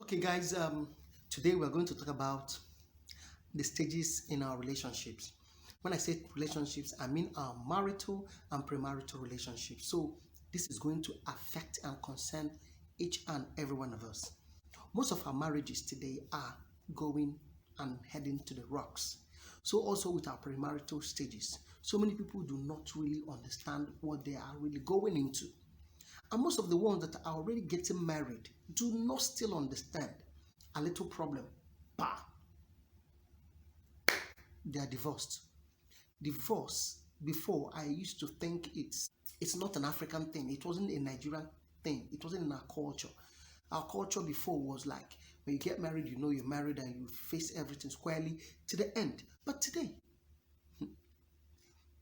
Okay, guys, today we're going to talk about the stages in our relationships. When I say relationships, I mean our marital and premarital relationships. So, this is going to affect and concern each and every one of us. Most of our marriages today are going and heading to the rocks. So, also with our premarital stages, so many people do not really understand what they are really going into. And most of the ones that are already getting married do not still understand a little problem. Bah, they are divorced. Divorce, before I used to think it's not an African thing. It wasn't a Nigerian thing. It wasn't in our culture. Our culture before was like when you get married, you know you're married and you face everything squarely to the end. But today,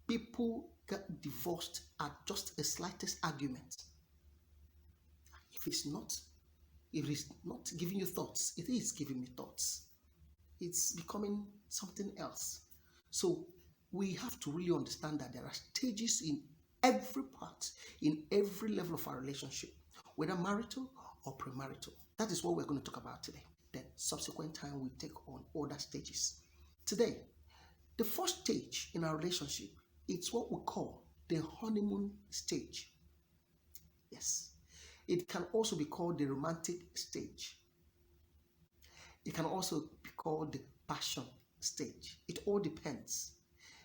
people get divorced at just a slightest argument. If it's not If it is not giving you thoughts, it is giving me thoughts. It's becoming something else. So we have to really understand that there are stages in every part, in every level of our relationship, whether marital or premarital. That is what we're going to talk about today. Then subsequent time we take on other stages. Today, the first stage in our relationship, it's what we call the honeymoon stage. Yes. It can also be called the romantic stage. It can also be called the passion stage. It all depends.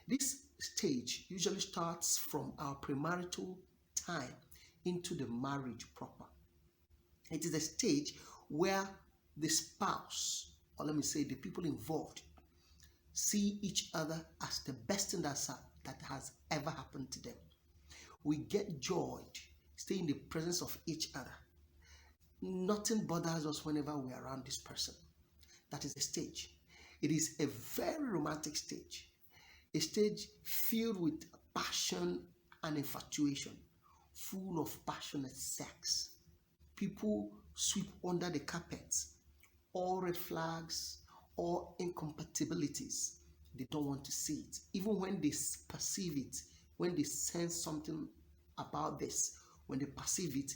This stage usually starts from our premarital time into the marriage proper. It is a stage where the spouse, or let me say the people involved, see each other as the best thing that has ever happened to them. We get joy, stay in the presence of each other. Nothing bothers us whenever we're around this person. That is the stage. It is a very romantic stage, a stage filled with passion and infatuation, full of passionate sex. People sweep under the carpet all red flags, all incompatibilities. They don't want to see it. Even when they perceive it, when they sense something about this, when they perceive it,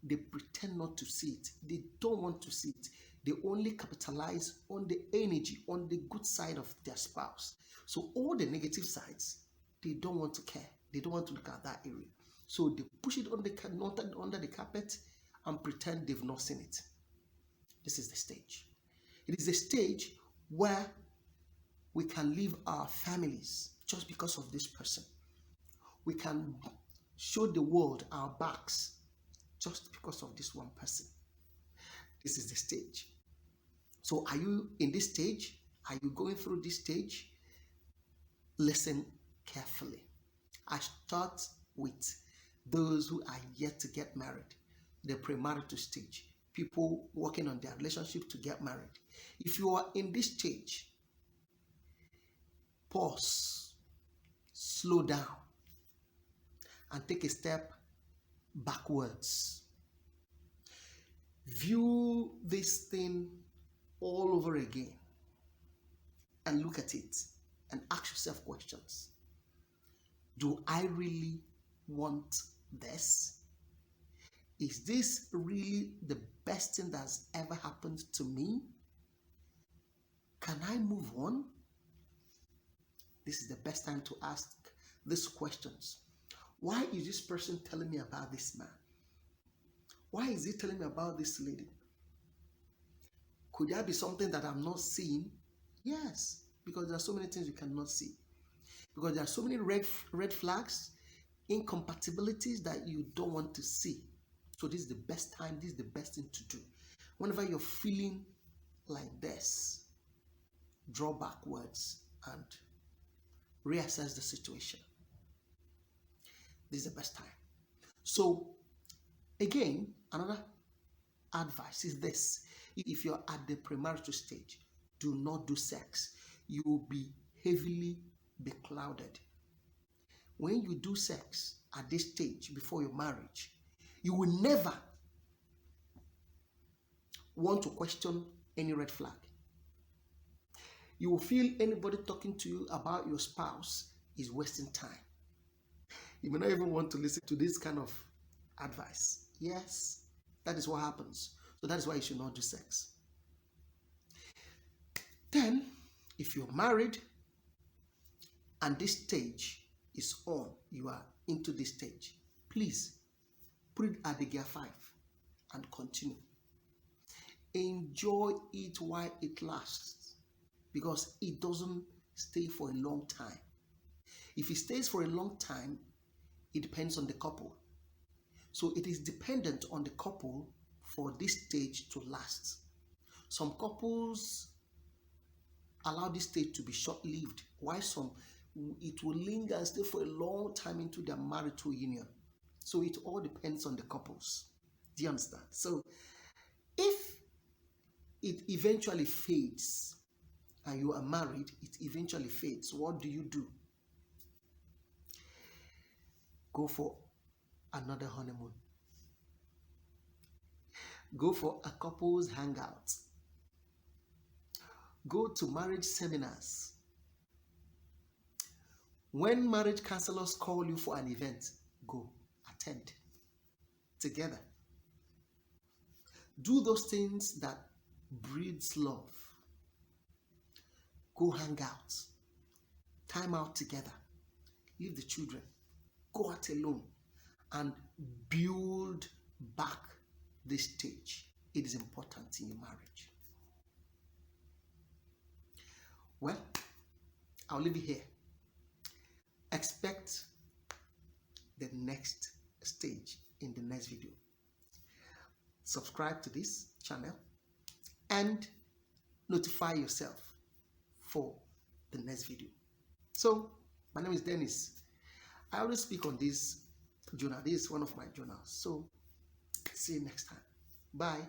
they pretend not to see it. They don't want to see it. They only capitalize on the energy, on the good side of their spouse. So all the negative sides, they don't want to care. They don't want to look at that area. So they push it under the carpet and pretend they've not seen it. This is the stage. It is a stage where we can leave our families just because of this person. We can show the world our backs just because of this one person. This is the stage. So, are you in this stage? Are you going through this stage? Listen carefully. I start with those who are yet to get married, the premarital stage, people working on their relationship to get married. If you are in this stage, pause, slow down, and take a step backwards. View this thing all over again and look at it and ask yourself questions. Do I really want this? Is this really the best thing that's ever happened to me? Can I move on? This is the best time to ask these questions. Why is this person telling me about this man? Why is he telling me about this lady? Could there be something that I'm not seeing? Yes, because there are so many things you cannot see. Because there are so many red flags, incompatibilities that you don't want to see. So this is the best time, this is the best thing to do. Whenever you're feeling like this, draw backwards and reassess the situation. This is the best time. So again, another advice is this. If you're at the premarital stage, do not do sex. You will be heavily beclouded. When you do sex at this stage before your marriage, you will never want to question any red flag. You will feel anybody talking to you about your spouse is wasting time. You may not even want to listen to this kind of advice. Yes, that is what happens. So that is why you should not do sex. Then, if you're married and this stage is on, you are into this stage, please put it at the gear 5 and continue. Enjoy it while it lasts, because it doesn't stay for a long time. If it stays for a long time, it depends on the couple. So it is dependent on the couple for this stage to last. Some couples allow this stage to be short-lived, while some, it will linger and stay for a long time into their marital union. So it all depends on the couples. Do you understand? So if it eventually fades and you are married, it eventually fades, what do? Go for another honeymoon. Go for a couples hangout. Go to marriage seminars. When marriage counselors call you for an event, go attend together. Do those things that breeds love. Go hang out. Time out together. Leave the children. Go out alone and build back this stage. It is important in your marriage. Well, I'll leave it here. Expect the next stage in the next video. Subscribe to this channel and notify yourself for the next video. So, my name is Dennis. I always speak on this journal. This is one of my journals. So, see you next time. Bye.